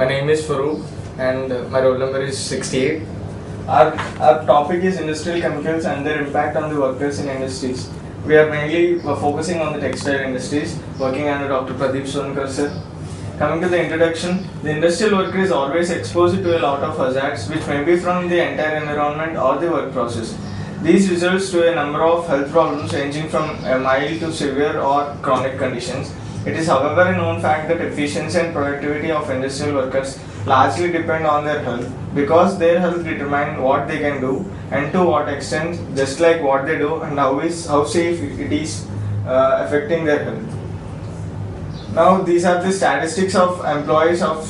My name is Farouk and my roll number is 68. Our topic is industrial chemicals and their impact on the workers in industries. We are mainly focusing on the textile industries, working under Dr. Pradeep Sonkar sir. Coming to the introduction, the industrial worker is always exposed to a lot of hazards which may be from the entire environment or the work process. These results to a number of health problems ranging from mild to severe or chronic conditions. It is however a known fact that efficiency and productivity of industrial workers largely depend on their health because their health determine what they can do and to what extent, just like what they do and how safe it is affecting their health. Now these are the statistics of employees of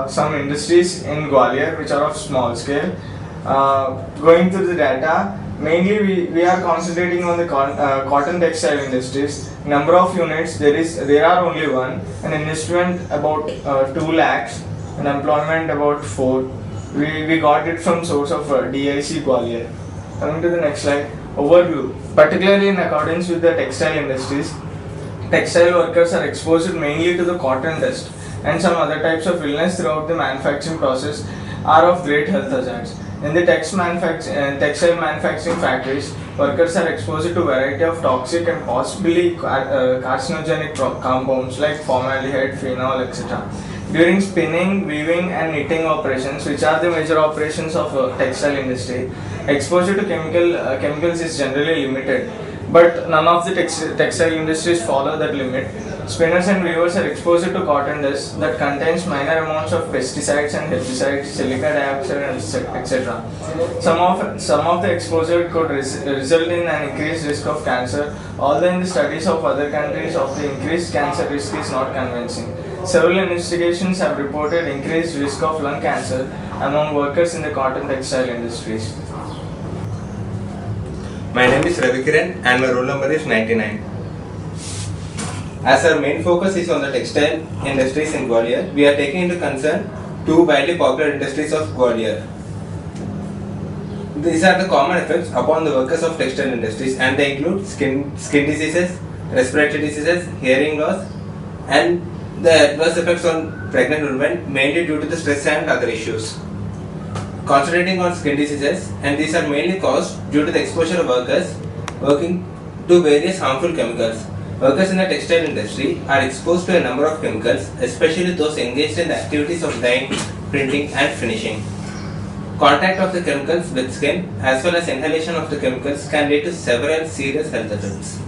some industries in Gwalior which are of small scale. Going through the data, mainly we are concentrating on the cotton textile industries. Number of units there are only one, an investment about 2 lakhs, and employment about 4. We got it from source of DIC Gwalior. Coming to the next slide, overview. Particularly in accordance with the textile industries, textile workers are exposed mainly to the cotton dust and some other types of illness throughout the manufacturing process are of great health hazards. In the textile manufacturing factories, workers are exposed to a variety of toxic and possibly carcinogenic compounds like formaldehyde, phenol, etc. During spinning, weaving and knitting operations, which are the major operations of textile industry, exposure to chemicals is generally limited. But none of the textile industries follow that limit. Spinners and weavers are exposed to cotton dust that contains minor amounts of pesticides and herbicides, silica dioxide, etc. Some of the exposure could result in an increased risk of cancer, although in the studies of other countries of the increased cancer risk is not convincing. Several investigations have reported increased risk of lung cancer among workers in the cotton textile industries. My name is Ravi Kiran and my roll number is 99. As our main focus is on the textile industries in Gwalior, we are taking into concern 2 widely popular industries of Gwalior. These are the common effects upon the workers of textile industries and they include skin diseases, respiratory diseases, hearing loss and the adverse effects on pregnant women mainly due to the stress and other issues. Concentrating on skin diseases, and these are mainly caused due to the exposure of workers working to various harmful chemicals. Workers in the textile industry are exposed to a number of chemicals, especially those engaged in the activities of dyeing, printing and finishing. Contact of the chemicals with skin as well as inhalation of the chemicals can lead to several serious health effects.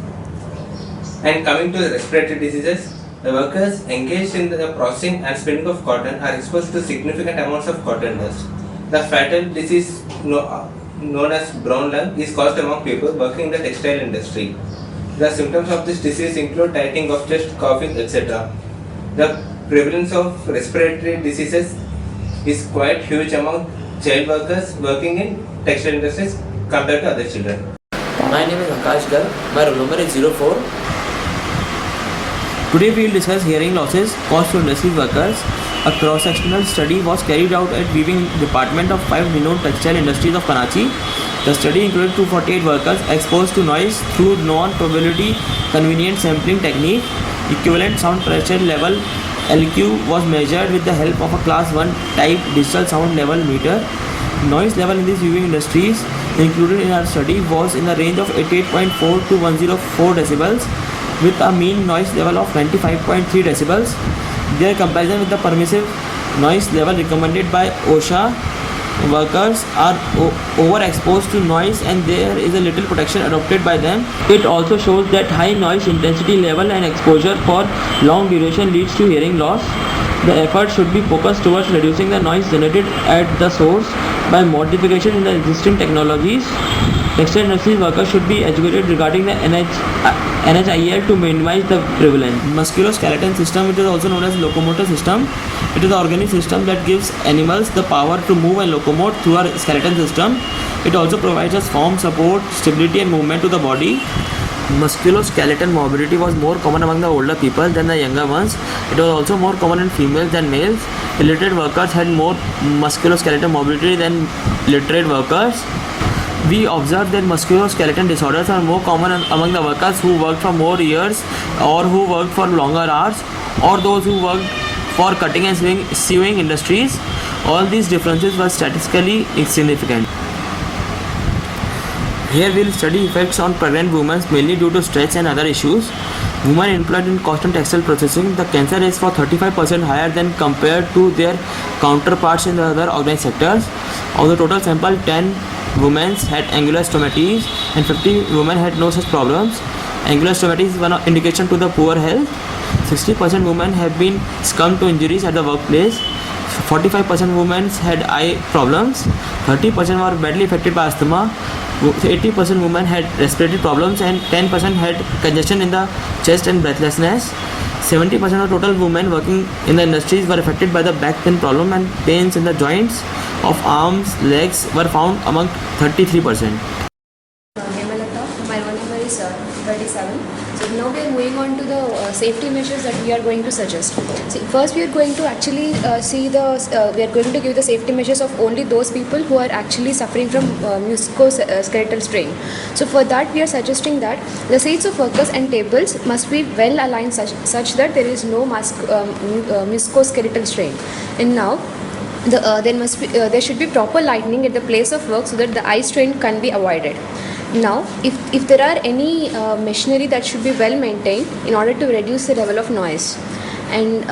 And coming to the respiratory diseases, the workers engaged in the processing and spinning of cotton are exposed to significant amounts of cotton dust. The fatal disease known as brown lung is caused among people working in the textile industry. The symptoms of this disease include tightening of chest, coughing, etc. The prevalence of respiratory diseases is quite huge among child workers working in textile industries compared to other children. My name is Akash Garg. My roll number is 04. Today we will discuss hearing losses caused to industry workers. A cross-sectional study was carried out at Weaving Department of 5 renowned textile industries of Karachi. The study included 248 workers exposed to noise through non-probability convenient sampling technique. Equivalent sound pressure level LQ was measured with the help of a class 1 type digital sound level meter. Noise level in these weaving industries included in our study was in the range of 88.4 to 104 decibels with a mean noise level of 95.3 decibels. Their comparison with the permissive noise level recommended by OSHA, workers are overexposed to noise and there is a little protection adopted by them. It also shows that high noise intensity level and exposure for long duration leads to hearing loss. The effort should be focused towards reducing the noise generated at the source by modification in the existing technologies. Textile industry workers should be educated regarding the NHIL to minimize the prevalence. Musculoskeletal system, which is also known as locomotor system. It is an organic system that gives animals the power to move and locomote through our skeleton system. It also provides us form, support, stability and movement to the body. Musculoskeletal mobility was more common among the older people than the younger ones. It was also more common in females than males. Illiterate workers had more musculoskeletal mobility than literate workers. We observed that musculoskeletal disorders are more common among the workers who worked for more years or who worked for longer hours or those who worked for cutting and sewing industries. All these differences were statistically insignificant. Here we will study effects on pregnant women mainly due to stress and other issues. Women employed in cotton textile processing, the cancer rates were 35% higher than compared to their counterparts in the other organized sectors. Of the total sample, 10 women had angular stomatitis and 50 women had no such problems. Angular stomatitis is one indication to the poor health. 60% women have been succumbed to injuries at the workplace. 45% women had eye problems. 30% were badly affected by asthma. 80% women had respiratory problems and 10% had congestion in the chest and breathlessness. 70% of total women working in the industries were affected by the back pain problem, and pains in the joints of arms, legs were found among 33%. Hemalata, my roll number is 37. So now we are moving on to the safety measures that we are going to suggest. See, first we are going to actually we are going to give the safety measures of only those people who are actually suffering from musculoskeletal strain. So for that we are suggesting that the seats of workers and tables must be well aligned such that there is no musculoskeletal strain. And now there should be proper lighting at the place of work so that the eye strain can be avoided. Now, if there are any machinery that should be well maintained in order to reduce the level of noise, and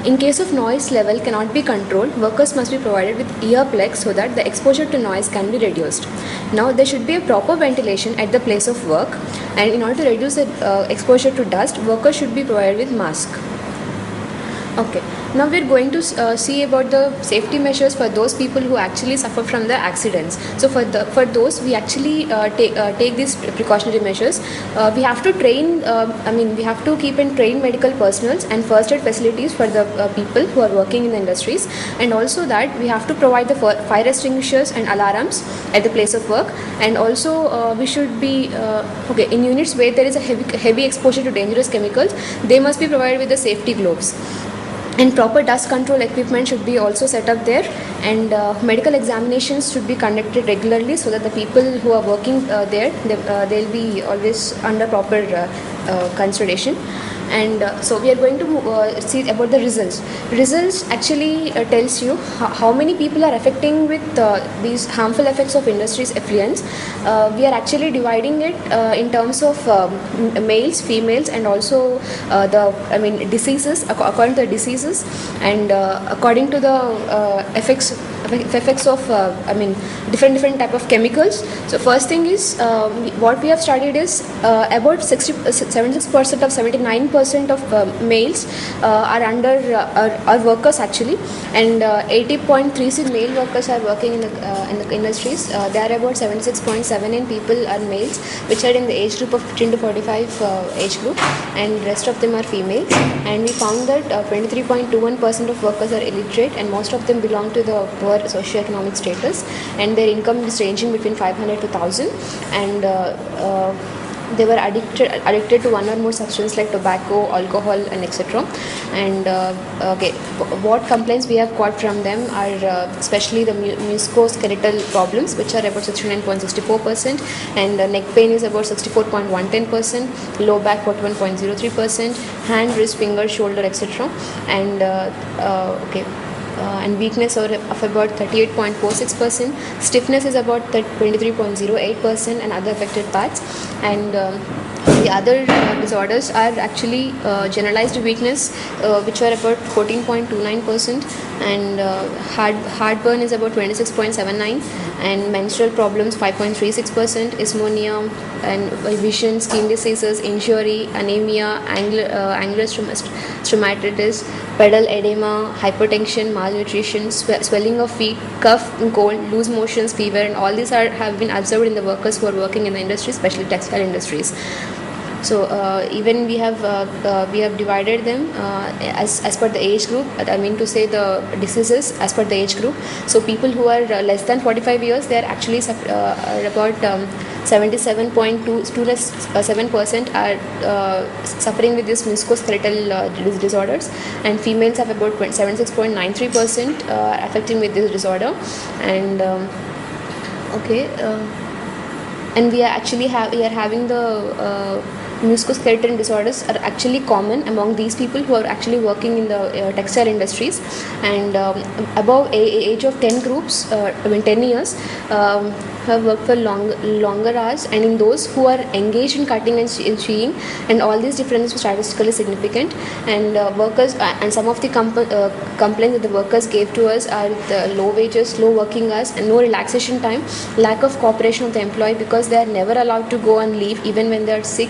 in case of noise level cannot be controlled, workers must be provided with earplugs so that the exposure to noise can be reduced. Now, there should be a proper ventilation at the place of work, and in order to reduce the exposure to dust, workers should be provided with mask. Okay. Now we are going to see about the safety measures for those people who actually suffer from the accidents. So for those we actually take these precautionary measures. We have to train. We have to keep and train medical personnel and first aid facilities for the people who are working in the industries, and also that we have to provide the fire extinguishers and alarms at the place of work, and also we should be in units where there is a heavy exposure to dangerous chemicals. They must be provided with the safety gloves. And proper dust control equipment should be also set up there, and medical examinations should be conducted regularly so that the people who are working there, they'll be always under proper consideration. And so we are going to see about the results. Results actually tells you how many people are affecting with these harmful effects of industry's effluents. We are actually dividing it in terms of males, females, and also diseases according to the diseases, and according to the effects of different type of chemicals. So first thing is what we have studied is about 76% of 79% of males are under are workers actually, and 80.36 male workers are working in the industries. There are about 76.79 people are males, which are in the age group of 15 to 45 age group, and rest of them are females. And we found that 23.21% of workers are illiterate, and most of them belong to the poor socioeconomic status, and their income is ranging between 500 to 1000, and they were addicted to one or more substances like tobacco, alcohol, and etc. And what complaints we have got from them are especially the musculoskeletal problems, which are about 69.64%, and neck pain is about 64.110%, low back 41.03%, hand, wrist, finger, shoulder, etc. And and weakness of about 38.46%, stiffness is about 23.08%, and other affected parts. And the other disorders are actually generalized weakness, which are about 14.29%, and heartburn is about 26.79%, and menstrual problems 5.36%, dyspnea, and vision, skin diseases, injury, anemia, angular stomatitis, pedal edema, hypertension, malnutrition, swelling of feet, cough and cold, loose motions, fever, and all these have been observed in the workers who are working in the industry, especially textile industries. So even we have divided them as per the age group. I mean to say the diseases as per the age group. So people who are less than 45 years, they are actually about 77.27% are suffering with this musculoskeletal disorders, and females have about 76.93% affecting with this disorder. And and we are actually having the musculoskeletal disorders are actually common among these people who are actually working in the textile industries. And above age of 10 groups, 10 years, have worked for longer hours, and in those who are engaged in cutting and sewing, and all these differences were statistically significant. And workers and some of the complaints that the workers gave to us are the low wages, low working hours, and no relaxation time, lack of cooperation of the employee because they are never allowed to go on leave even when they are sick.